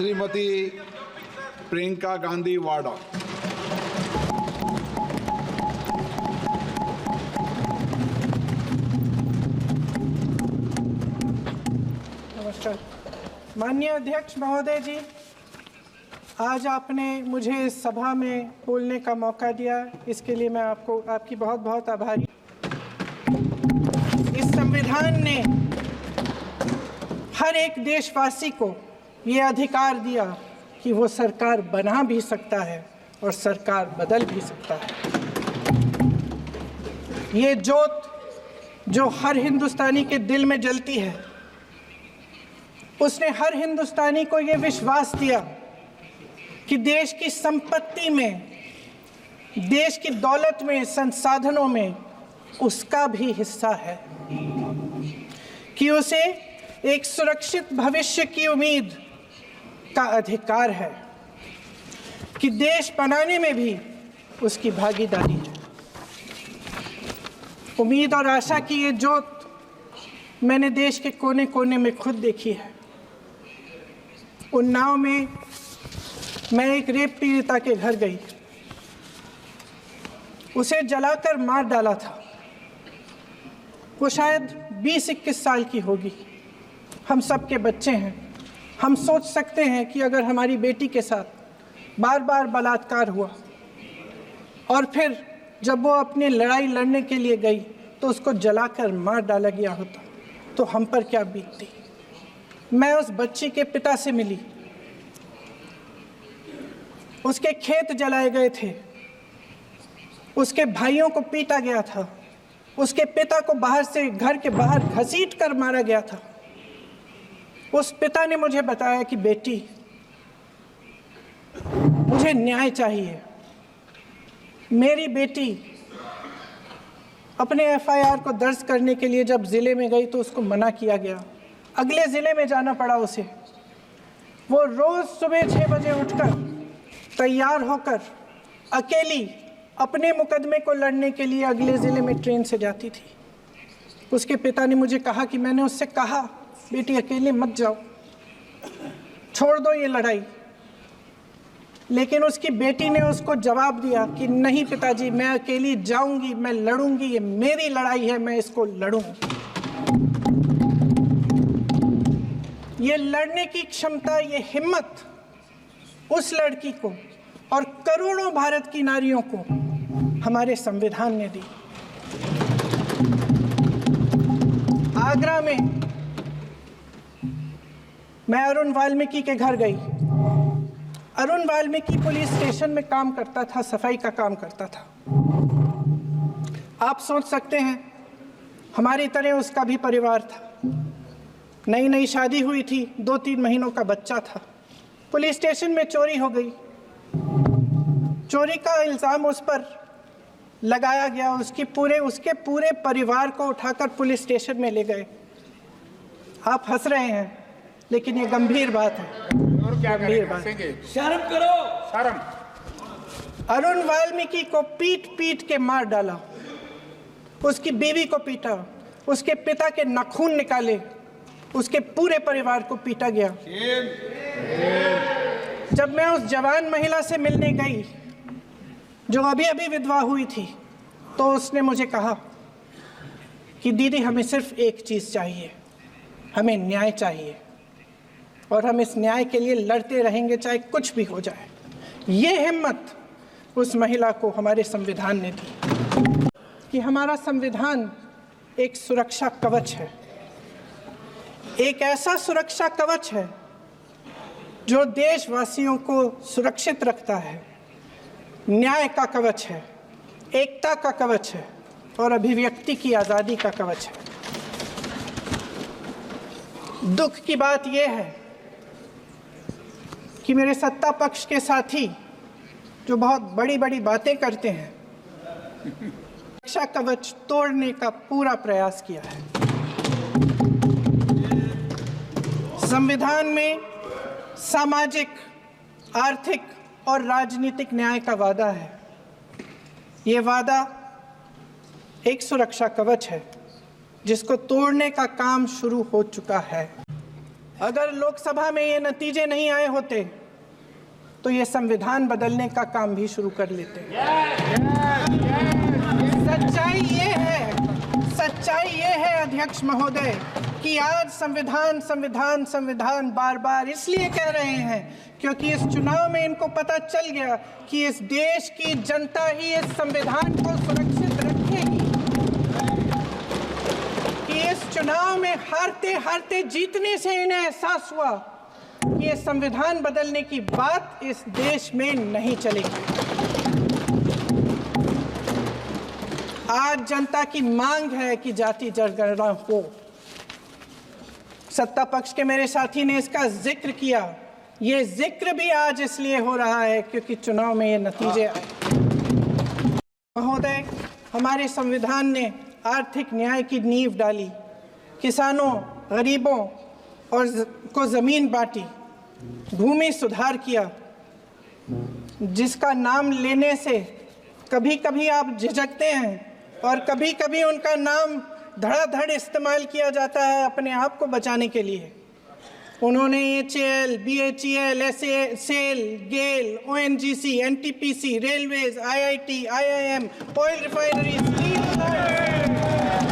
श्रीमती प्रियंका गांधी वाड़ा। नमस्कार। माननीय अध्यक्ष महोदय जी, आज आपने मुझे इस सभा में बोलने का मौका दिया, इसके लिए मैं आपकी बहुत बहुत आभारी। इस संविधान ने हर एक देशवासी को ये अधिकार दिया कि वो सरकार बना भी सकता है और सरकार बदल भी सकता है। ये ज्योत जो हर हिंदुस्तानी के दिल में जलती है, उसने हर हिंदुस्तानी को ये विश्वास दिया कि देश की संपत्ति में, देश की दौलत में, संसाधनों में उसका भी हिस्सा है, कि उसे एक सुरक्षित भविष्य की उम्मीद का अधिकार है, कि देश बनाने में भी उसकी भागीदारी है। उम्मीद और आशा की ये ज्योत मैंने देश के कोने कोने में खुद देखी है। उन्नाव में मैं एक रेप पीड़िता के घर गई, उसे जलाकर मार डाला था। वो शायद 20-21 साल की होगी। हम सबके बच्चे हैं। हम सोच सकते हैं कि अगर हमारी बेटी के साथ बार बार बलात्कार हुआ और फिर जब वो अपनी लड़ाई लड़ने के लिए गई तो उसको जलाकर मार डाला गया होता तो हम पर क्या बीतती। मैं उस बच्ची के पिता से मिली। उसके खेत जलाए गए थे, उसके भाइयों को पीटा गया था, उसके पिता को बाहर से घर के बाहर घसीट कर मारा गया था। उस पिता ने मुझे बताया कि बेटी, मुझे न्याय चाहिए। मेरी बेटी अपने एफआईआर को दर्ज करने के लिए जब ज़िले में गई तो उसको मना किया गया। अगले ज़िले में जाना पड़ा उसे। वो रोज़ सुबह 6 बजे उठकर तैयार होकर अकेली अपने मुकदमे को लड़ने के लिए अगले ज़िले में ट्रेन से जाती थी। उसके पिता ने मुझे कहा कि मैंने उससे कहा, बेटी अकेले मत जाओ, छोड़ दो ये लड़ाई। लेकिन उसकी बेटी ने उसको जवाब दिया कि नहीं पिताजी, मैं अकेली जाऊंगी, मैं लड़ूंगी, ये मेरी लड़ाई है, मैं इसको लड़ूंगी। ये लड़ने की क्षमता, ये हिम्मत उस लड़की को और करोड़ों भारत की नारियों को हमारे संविधान ने दी। आगरा में मैं अरुण वाल्मीकि के घर गई। अरुण वाल्मीकि पुलिस स्टेशन में काम करता था, सफाई का काम करता था। आप सोच सकते हैं हमारी तरह उसका भी परिवार था। नई नई शादी हुई थी, 2-3 महीनों का बच्चा था। पुलिस स्टेशन में चोरी हो गई। चोरी का इल्ज़ाम उस पर लगाया गया। उसके पूरे परिवार को उठाकर पुलिस स्टेशन में ले गए। आप हंस रहे हैं, लेकिन ये गंभीर बात है। और क्या गंभीर बात। शर्म करो, शर्म। अरुण वाल्मीकि को पीट पीट के मार डाला, उसकी बीवी को पीटा, उसके पिता के नाखून निकाले, उसके पूरे परिवार को पीटा गया। जब मैं उस जवान महिला से मिलने गई जो अभी अभी विधवा हुई थी, तो उसने मुझे कहा कि दीदी, हमें सिर्फ एक चीज़ चाहिए, हमें न्याय चाहिए और हम इस न्याय के लिए लड़ते रहेंगे, चाहे कुछ भी हो जाए। ये हिम्मत उस महिला को हमारे संविधान ने दी कि हमारा संविधान एक सुरक्षा कवच है, एक ऐसा सुरक्षा कवच है जो देशवासियों को सुरक्षित रखता है, न्याय का कवच है, एकता का कवच है और अभिव्यक्ति की आज़ादी का कवच है। दुख की बात यह है कि मेरे सत्ता पक्ष के साथी जो बहुत बड़ी बड़ी बातें करते हैं, सुरक्षा कवच तोड़ने का पूरा प्रयास किया है। संविधान में सामाजिक, आर्थिक और राजनीतिक न्याय का वादा है। ये वादा एक सुरक्षा कवच है जिसको तोड़ने का काम शुरू हो चुका है। अगर लोकसभा में ये नतीजे नहीं आए होते तो ये संविधान बदलने का काम भी शुरू कर लेते। सच्चाई ये है अध्यक्ष महोदय कि आज संविधान बार बार इसलिए कह रहे हैं क्योंकि इस चुनाव में इनको पता चल गया कि इस देश की जनता ही इस संविधान को सुरक्षित रखेगी, कि इस चुनाव में हारते जीतने से इन्हें एहसास हुआ कि ये संविधान बदलने की बात इस देश में नहीं चलेगी। आज जनता की मांग है कि जाति जनगणना हो। सत्ता पक्ष के मेरे साथी ने इसका जिक्र किया। ये जिक्र भी आज इसलिए हो रहा है क्योंकि चुनाव में ये नतीजे आए। महोदय, हमारे संविधान ने आर्थिक न्याय की नींव डाली, किसानों, गरीबों और को जमीन बांटी, भूमि सुधार किया, जिसका नाम लेने से कभी कभी आप झिझकते हैं और कभी कभी उनका नाम धड़ाधड़ इस्तेमाल किया जाता है अपने आप को बचाने के लिए। उन्होंने HAL, BHEL, SAIL, GAIL, ONGC, NTPC, railways, IIT, IIM, oil refinery,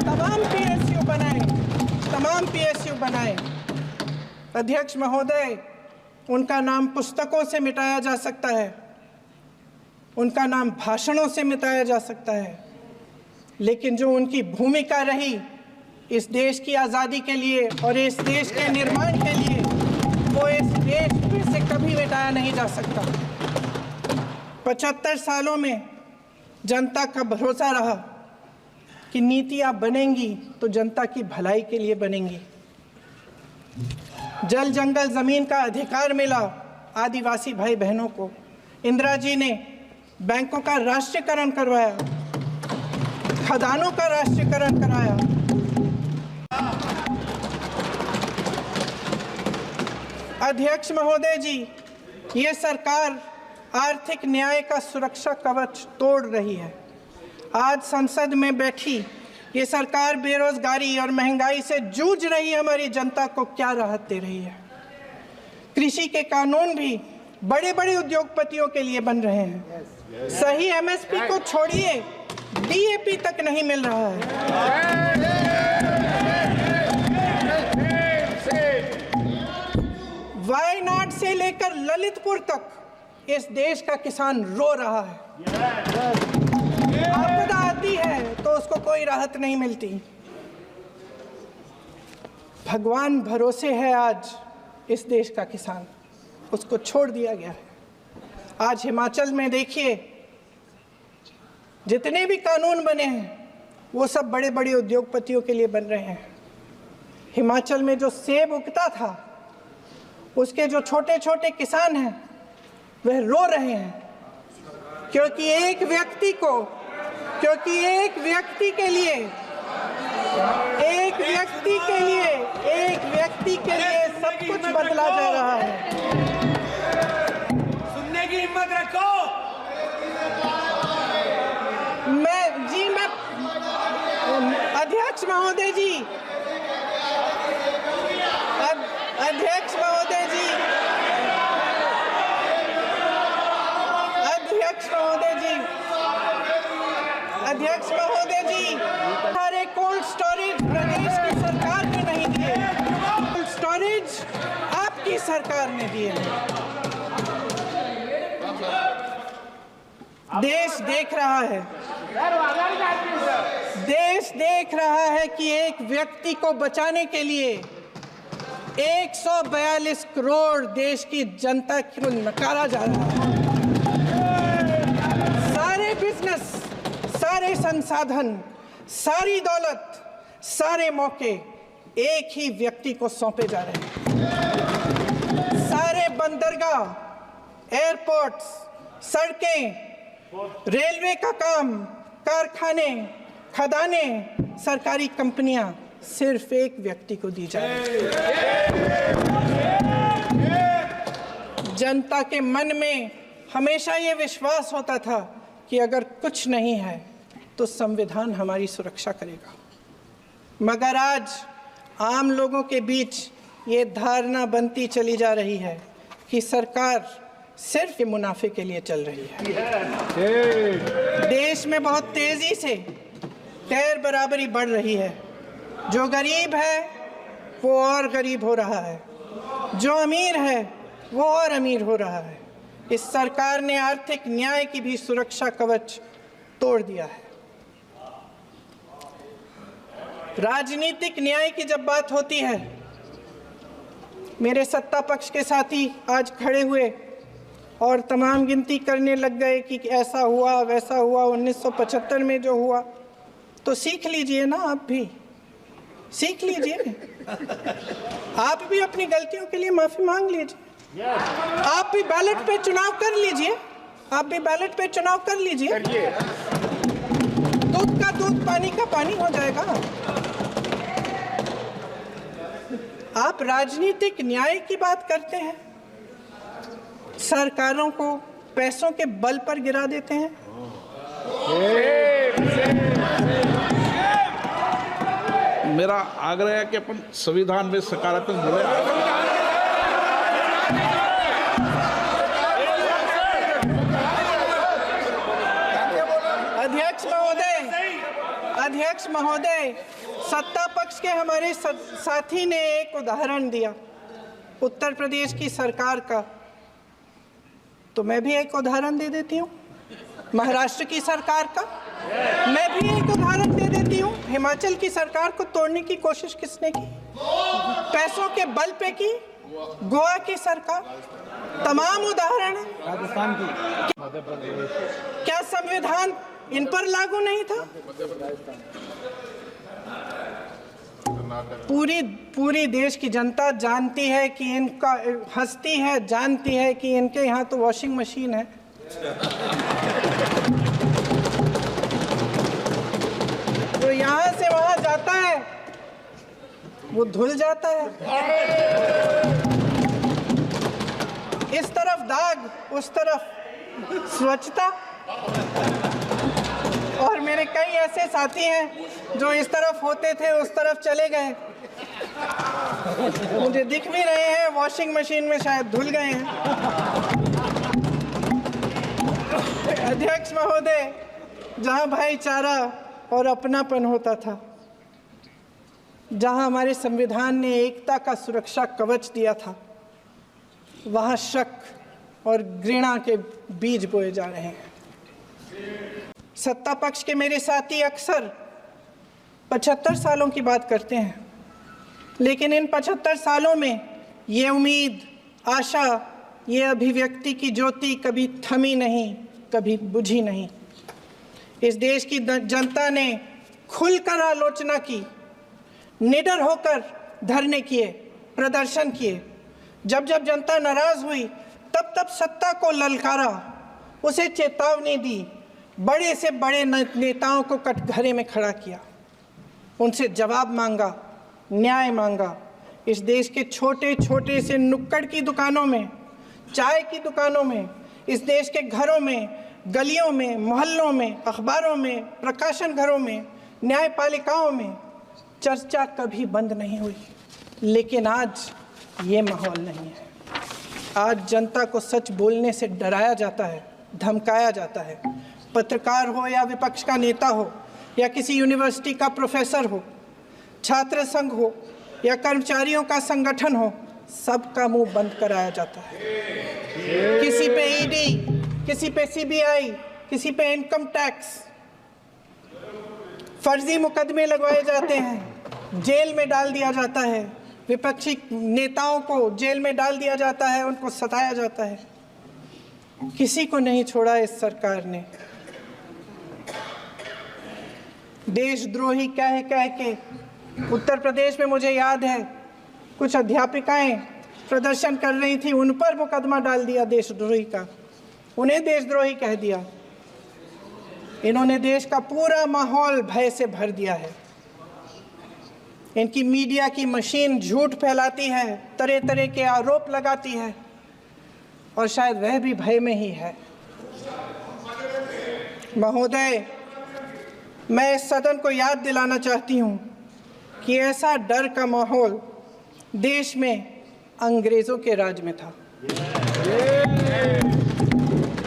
तमाम PSU बनाए। अध्यक्ष महोदय, उनका नाम पुस्तकों से मिटाया जा सकता है, उनका नाम भाषणों से मिटाया जा सकता है, लेकिन जो उनकी भूमिका रही इस देश की आज़ादी के लिए और इस देश के निर्माण के लिए, वो इस देश में से कभी मिटाया नहीं जा सकता। 75 सालों में जनता का भरोसा रहा कि नीतियाँ बनेंगी तो जनता की भलाई के लिए बनेंगी। जल जंगल ज़मीन का अधिकार मिला आदिवासी भाई बहनों को। इंदिरा जी ने बैंकों का राष्ट्रीयकरण करवाया, खदानों का राष्ट्रीयकरण कराया। अध्यक्ष महोदय जी, ये सरकार आर्थिक न्याय का सुरक्षा कवच तोड़ रही है। आज संसद में बैठी ये सरकार बेरोजगारी और महंगाई से जूझ रही हमारी जनता को क्या राहत दे रही है। कृषि के कानून भी बड़े बड़े उद्योगपतियों के लिए बन रहे हैं। सही MSP को छोड़िए, DAP तक नहीं मिल रहा है। वायनाड से लेकर ललितपुर तक इस देश का किसान रो रहा है। आपदा आती है तो उसको कोई राहत नहीं मिलती। भगवान भरोसे है आज इस देश का किसान, उसको छोड़ दिया गया है। आज हिमाचल में देखिए, जितने भी कानून बने हैं वो सब बड़े बड़े उद्योगपतियों के लिए बन रहे हैं। हिमाचल में जो सेब उगता था, उसके जो छोटे छोटे किसान हैं वह रो रहे हैं क्योंकि एक व्यक्ति के लिए सब कुछ बदला जा रहा है। सुनने की हिम्मत रखो। अध्यक्ष महोदय जी, सारे कोल्ड स्टोरेज प्रदेश की सरकार ने नहीं दिए, कोल्ड स्टोरेज आपकी सरकार ने दिए। देश देख रहा है कि एक व्यक्ति को बचाने के लिए 142 करोड़ देश की जनता को नकारा जा रहा है। सारे बिजनेस, सारे संसाधन, सारी दौलत, सारे मौके एक ही व्यक्ति को सौंपे जा रहे हैं। सारे बंदरगाह, एयरपोर्ट्स, सड़कें, रेलवे का काम, कारखाने, खदाने, सरकारी कंपनियां सिर्फ एक व्यक्ति को दी जा रही है। जनता के मन में हमेशा ये विश्वास होता था कि अगर कुछ नहीं है तो संविधान हमारी सुरक्षा करेगा, मगर आज आम लोगों के बीच ये धारणा बनती चली जा रही है कि सरकार सिर्फ मुनाफे के लिए चल रही है। देश में बहुत तेजी से गैर बराबरी बढ़ रही है। जो गरीब है वो और गरीब हो रहा है, जो अमीर है वो और अमीर हो रहा है। इस सरकार ने आर्थिक न्याय की भी सुरक्षा कवच तोड़ दिया है। राजनीतिक न्याय की जब बात होती है, मेरे सत्ता पक्ष के साथी आज खड़े हुए और तमाम गिनती करने लग गए कि ऐसा हुआ वैसा हुआ 1975 में जो हुआ, तो सीख लीजिए ना, आप भी सीख लीजिए। आप भी अपनी गलतियों के लिए माफी मांग लीजिए। आप भी बैलेट पे चुनाव कर लीजिए। आप भी बैलेट पे चुनाव कर लीजिए। दूध का दूध, पानी का पानी हो जाएगा। आप राजनीतिक न्याय की बात करते हैं, सरकारों को पैसों के बल पर गिरा देते हैं। मेरा आग्रह है कि अपन संविधान में सकारात्मक बोले। अध्यक्ष महोदय, सत्ता पक्ष के हमारे साथी ने एक उदाहरण दिया उत्तर प्रदेश की सरकार का, तो मैं भी एक उदाहरण दे देती हूँ महाराष्ट्र की सरकार का। मैं भी एक उदाहरण दे देती हूँ हिमाचल की सरकार को तोड़ने की कोशिश किसने की, पैसों के बल पे की, गोवा की सरकार। तमाम उदाहरण है। राजस्थान की, क्या संविधान इन पर लागू नहीं था? पूरी देश की जनता जानती है कि इनका, हंसती है, जानती है कि इनके यहाँ तो वॉशिंग मशीन है। तो यहाँ से वहाँ जाता है, वो धुल जाता है। इस तरफ दाग, उस तरफ स्वच्छता। और मेरे कई ऐसे साथी हैं जो इस तरफ होते थे उस तरफ चले गए, मुझे दिख भी रहे हैं, वॉशिंग मशीन में शायद धुल गए हैं। अध्यक्ष महोदय, जहां भाईचारा और अपनापन होता था, जहां हमारे संविधान ने एकता का सुरक्षा कवच दिया था, वहां शक और घृणा के बीज बोए जा रहे हैं। सत्ता पक्ष के मेरे साथी अक्सर 75 सालों की बात करते हैं, लेकिन इन 75 सालों में ये उम्मीद, आशा, ये अभिव्यक्ति की ज्योति कभी थमी नहीं, कभी बुझी नहीं। इस देश की जनता ने खुलकर आलोचना की, निडर होकर धरने किए, प्रदर्शन किए। जब जब जनता नाराज हुई तब तब सत्ता को ललकारा, उसे चेतावनी दी, बड़े से बड़े नेताओं को कटघरे में खड़ा किया, उनसे जवाब मांगा, न्याय मांगा। इस देश के छोटे छोटे से नुक्कड़ की दुकानों में, चाय की दुकानों में, इस देश के घरों में, गलियों में, मोहल्लों में, अखबारों में, प्रकाशन घरों में, न्यायपालिकाओं में चर्चा कभी बंद नहीं हुई। लेकिन आज ये माहौल नहीं है। आज जनता को सच बोलने से डराया जाता है, धमकाया जाता है। पत्रकार हो या विपक्ष का नेता हो या किसी यूनिवर्सिटी का प्रोफेसर हो, छात्र संघ हो या कर्मचारियों का संगठन हो, सबका मुंह बंद कराया जाता है। किसी पे ईडी, किसी पे सीबीआई, किसी पे इनकम टैक्स, फर्जी मुकदमे लगवाए जाते हैं, जेल में डाल दिया जाता है, विपक्षी नेताओं को जेल में डाल दिया जाता है, उनको सताया जाता है। किसी को नहीं छोड़ा इस सरकार ने। देशद्रोही कह के उत्तर प्रदेश में मुझे याद है कुछ अध्यापिकाएं प्रदर्शन कर रही थी, उन पर मुकदमा डाल दिया देशद्रोही का, उन्हें देशद्रोही कह दिया। इन्होंने देश का पूरा माहौल भय से भर दिया है। इनकी मीडिया की मशीन झूठ फैलाती है, तरह तरह के आरोप लगाती है, और शायद वह भी भय में ही है। महोदय, मैं इस सदन को याद दिलाना चाहती हूँ कि ऐसा डर का माहौल देश में अंग्रेजों के राज में था।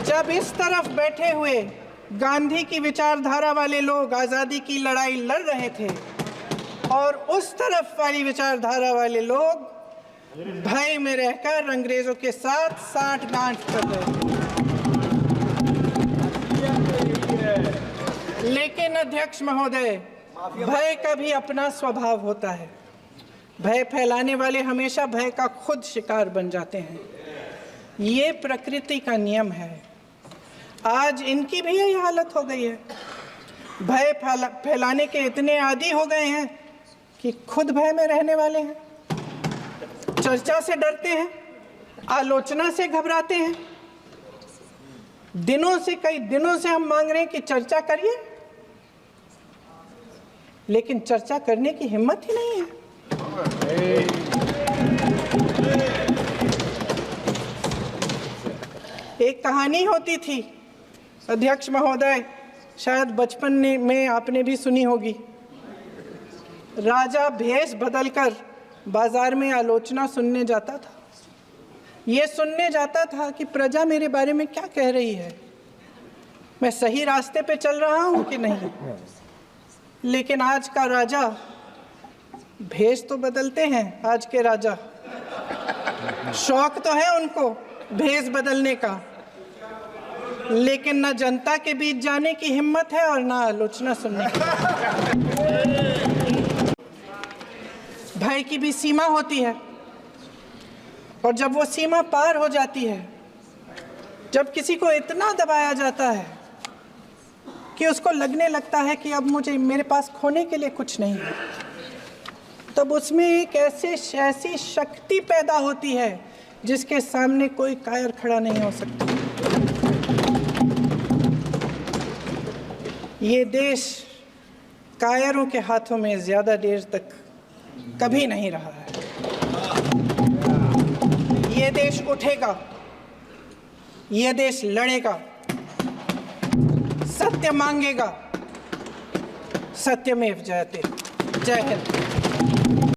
जब इस तरफ बैठे हुए गांधी की विचारधारा वाले लोग आज़ादी की लड़ाई लड़ रहे थे और उस तरफ वाली विचारधारा वाले लोग भय में रहकर अंग्रेजों के साथ साठगांठ कर रहे थे। लेकिन अध्यक्ष महोदय, भय का भी अपना स्वभाव होता है। भय फैलाने वाले हमेशा भय का खुद शिकार बन जाते हैं। ये प्रकृति का नियम है। आज इनकी भी यही हालत हो गई है। भय फैलाने के इतने आदी हो गए हैं कि खुद भय में रहने वाले हैं, चर्चा से डरते हैं, आलोचना से घबराते हैं। कई दिनों से हम मांग रहे हैं कि चर्चा करिए, लेकिन चर्चा करने की हिम्मत ही नहीं है। एक कहानी होती थी अध्यक्ष महोदय, शायद बचपन में आपने भी सुनी होगी। राजा भेष बदलकर बाजार में आलोचना सुनने जाता था। ये सुनने जाता था कि प्रजा मेरे बारे में क्या कह रही है, मैं सही रास्ते पे चल रहा हूं कि नहीं। लेकिन आज का राजा, भेष तो बदलते हैं आज के राजा, शौक तो है उनको भेष बदलने का, लेकिन न जनता के बीच जाने की हिम्मत है और न आलोचना सुनने की। भय की भी सीमा होती है, और जब वो सीमा पार हो जाती है, जब किसी को इतना दबाया जाता है कि उसको लगने लगता है कि अब मेरे पास खोने के लिए कुछ नहीं है, तब उसमें एक ऐसी शक्ति पैदा होती है जिसके सामने कोई कायर खड़ा नहीं हो सकता। ये देश कायरों के हाथों में ज्यादा देर तक कभी नहीं रहा है। ये देश उठेगा, ये देश लड़ेगा, सत्य मांगेगा, सत्यमेव जयते। जय हिंद।